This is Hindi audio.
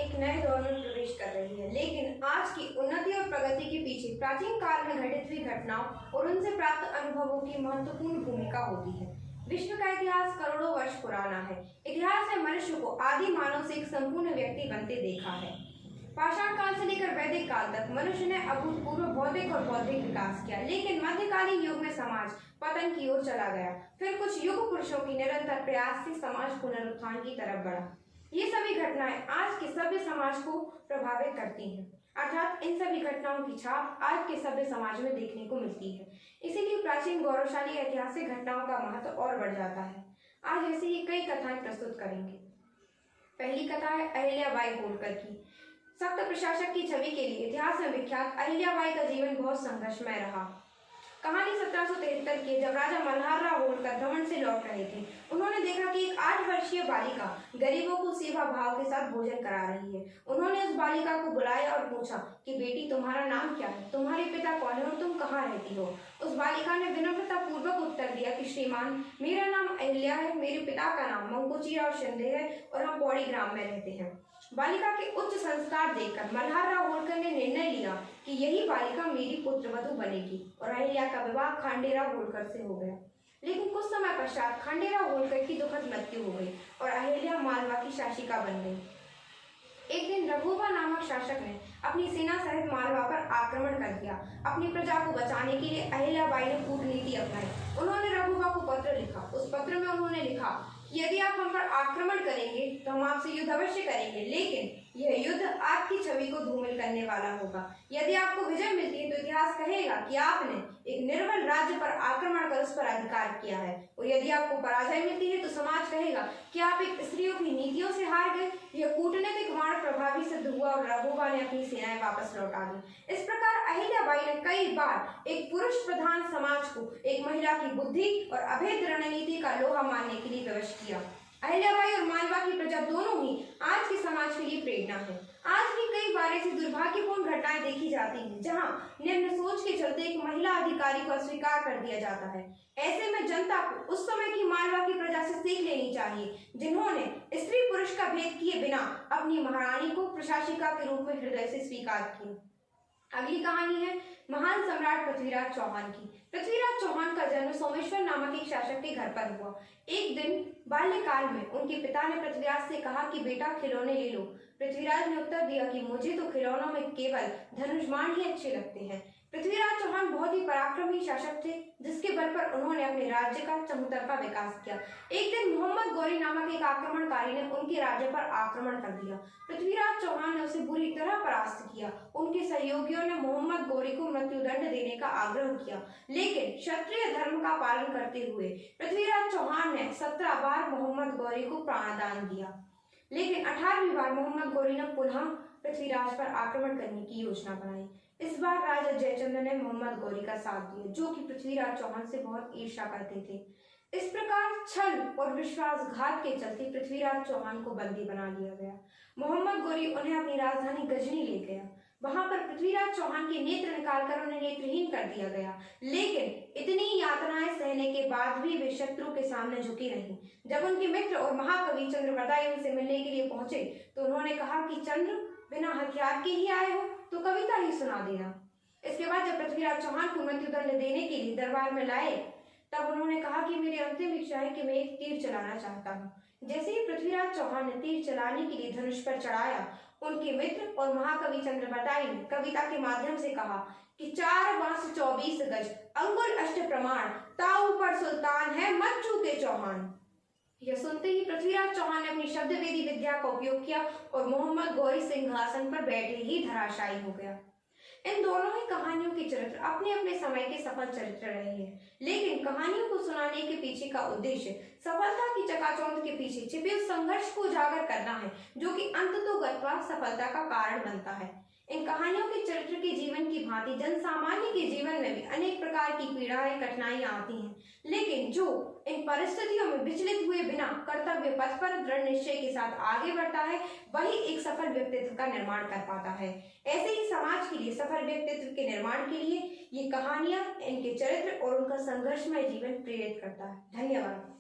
एक नए दौर में प्रवेश कर रही है, लेकिन आज की उन्नति और प्रगति के पीछे प्राचीन काल में घटित हुई घटनाओं और उनसे प्राप्त अनुभवों की महत्वपूर्ण भूमिका होती है। विश्व का इतिहास करोड़ों वर्ष पुराना है। इतिहास ने मनुष्य को आदि मानव से एक संपूर्ण व्यक्ति बनते देखा है। पाषाण काल से लेकर वैदिक काल तक मनुष्य ने अभूतपूर्व भौतिक और बौद्धिक विकास किया, लेकिन मध्यकालीन युग में समाज पतन की ओर चला गया। फिर कुछ युग पुरुषों की निरंतर प्रयास से समाज पुनरुत्थान की तरफ बढ़ा। ये सभी घटनाएं आज के सभ्य समाज को प्रभावित करती हैं, अर्थात इन सभी घटनाओं की छाप आज के सभ्य समाज में देखने को मिलती है। इसीलिए प्राचीन गौरवशाली ऐतिहासिक घटनाओं का महत्व और बढ़ जाता है। आज ऐसी ही कई कथाएं प्रस्तुत करेंगे। पहली कथा है अहिल्याबाई होलकर की। सख्त प्रशासक की छवि के लिए इतिहास में विख्यात अहिल्याबाई का जीवन बहुत संघर्षमय रहा। कहानी 1773 की, जब राजा मल्हारराव होलकर भ्रमण से लौट रहे थे। उन्होंने देखा कि एक 8 वर्षीय बालिका गरीबों को सेवा भाव के साथ भोजन करा रही है। उन्होंने उस बालिका को बुलाया और पूछा कि बेटी, तुम्हारा नाम क्या है, तुम्हारे पिता कौन है और तुम कहाँ रहती हो। उस बालिका ने विनम्रता पूर्वक उत्तर दिया कि श्रीमान, मेरा नाम अहिल्या है, मेरे पिता का नाम मंकुचीराव शिंदे है और हम पौड़ी ग्राम में रहते हैं। बालिका के उच्च संस्कार देखकर मल्हारराव होलकर ने निर्णय लिया कि यही बालिका मेरी पुत्रवधू बनेगी और अहिल्या का विवाह खांडेराव होलकर से हो गया। लेकिन कुछ समय पश्चात खांडेराव होलकर की दुखद मृत्यु हो गई और अहिल्या मालवा की शासिका बन गई। एक दिन रघुबा नामक शासक ने अपनी सेना सहित मालवा पर आक्रमण कर दिया। अपनी प्रजा को बचाने के लिए अहिल्याबाई ने कूटनीति अपनाई। उन्होंने रघुबा को पत्र लिखा। उस पत्र में उन्होंने लिखा कि यदि आप हम पर आक्रमण करेंगे तो हम आपसे युद्ध अवश्य करेंगे, लेकिन यह युद्ध आपकी छवि को धूमिल करने वाला होगा। यदि आपको विजय मिलती है तो इतिहास कहेगा कि आपने एक निर्बल राज्य पर आक्रमण कर उस पर अधिकार किया है, और यदि आपको पराजय मिलती है तो समाज कहेगा कि आप एक स्त्रियों की नीतियों से हार गए। यह कूटनीतिक वाण प्रभावी सिद्ध हुआ और रघुबा ने अपनी सेनाएं वापस लौटा दी। इस प्रकार अहिल्याबाई ने कई बार एक पुरुष प्रधान समाज को एक महिला की बुद्धि और अभेद रणनीति का लोहा मानने के लिए विवश किया। अहिल्याबाई और मालवा की प्रजा दोनों ही आज के समाज के लिए प्रेरणा है। आज भी कई बार ऐसी दुर्भाग्यपूर्ण घटनाएं देखी जाती हैं, जहां निम्न सोच के चलते एक महिला अधिकारी को अस्वीकार कर दिया जाता है। ऐसे में जनता को उस समय की मालवा की प्रजा से सीख लेनी चाहिए, जिन्होंने स्त्री पुरुष का भेद किए बिना अपनी महारानी को प्रशासिका के रूप में हृदय से स्वीकार किया। अगली कहानी है महान सम्राट पृथ्वीराज चौहान की। पृथ्वीराज चौहान का जन्म सोमेश्वर नामक एक शासक के घर पर हुआ। एक दिन बाल्यकाल में उनके पिता ने पृथ्वीराज से कहा कि बेटा, खिलौने ले लो। पृथ्वीराज ने उत्तर दिया कि मुझे तो खिलौनों में केवल धनुष्मान ही अच्छे लगते हैं। पृथ्वीराज चौहान बहुत ही पराक्रमी शासक थे, जिसके बल पर उन्होंने अपने राज्य का चहुतरफा विकास किया। एक दिन मोहम्मद गौरी नामक एक आक्रमणकारी ने उनके राज्य पर आक्रमण कर दिया। पृथ्वीराज चौहान ने उसे बुरी तरह परास्त किया। उनके सहयोगियों ने मोहम्मद गौरी को मृत्युदंड देने का आग्रह किया, लेकिन क्षत्रिय धर्म का पालन करते हुए पृथ्वीराज चौहान ने 17 बार मोहम्मद गौरी को प्राणदान दिया। लेकिन 18वीं बार मोहम्मद गौरी ने पुनः पृथ्वीराज पर आक्रमण करने की योजना बनाई। इस बार राजा जयचंद्र ने मोहम्मद गौरी का साथ दिया, जो कि पृथ्वीराज चौहान से बहुत ईर्ष्या करते थे। इस प्रकार छल और विश्वासघात के चलते पृथ्वीराज चौहान को बंदी बना लिया गया। मोहम्मद गौरी उन्हें अपनी राजधानी गजनी ले गया। वहां पर पृथ्वीराज चौहान के नेत्र निकालकर उन्हें नेत्रहीन कर दिया गया। लेकिन इतनी यातनाएं सहने के बाद भी वे शत्रु के सामने झुके नहीं। जब उनके मित्र और महाकवि चंद्रबरदाई उनसे मिलने के लिए पहुंचे तो उन्होंने कहा कि चंद्र, बिना हथियार के ही आए हो तो कविता ही सुना देना। इसके बाद जब पृथ्वीराज चौहान को मृत्युदंड देने के लिए दरबार में लाए, तब उन्होंने कहा कि मेरी अंतिम इच्छा है कि मैं एक तीर चलाना चाहता हूँ। जैसे ही पृथ्वीराज चौहान ने तीर चलाने के लिए धनुष पर चढ़ाया, उनके मित्र और महाकवि चंद्रबरदाई ने कविता के माध्यम से कहा कि 4 बांस 24 गज, अंगुल अष्ट प्रमाण, ताऊ पर सुल्तान है मत चूके चौहान। यह सुनते ही पृथ्वीराज चौहान ने अपनी शब्दवेदी विद्या का उपयोग किया और मोहम्मद गौरी सिंहासन पर बैठे ही धराशायी हो गया। इन दोनों ही कहानियों के चरित्र अपने अपने समय के सफल चरित्र रहे हैं, लेकिन कहानियों को सुनाने के पीछे का उद्देश्य सफलता की चकाचौंध के पीछे छिपे उस संघर्ष को उजागर करना है, जो कि अंततोगत्वा सफलता का कारण बनता है। इन कहानियों के चरित्र के जीवन की भांति जन सामान्य के जीवन में भी अनेक प्रकार की पीड़ाएं, कठिनाइयां आती हैं, लेकिन जो इन परिस्थितियों में विचलित हुए बिना कर्तव्य पथ पर दृढ़ निश्चय के साथ आगे बढ़ता है, वही एक सफल व्यक्तित्व का निर्माण कर पाता है। ऐसे ही समाज के लिए सफल व्यक्तित्व के निर्माण के लिए ये कहानियां, इनके चरित्र और उनका संघर्षमय जीवन प्रेरित करता है। धन्यवाद।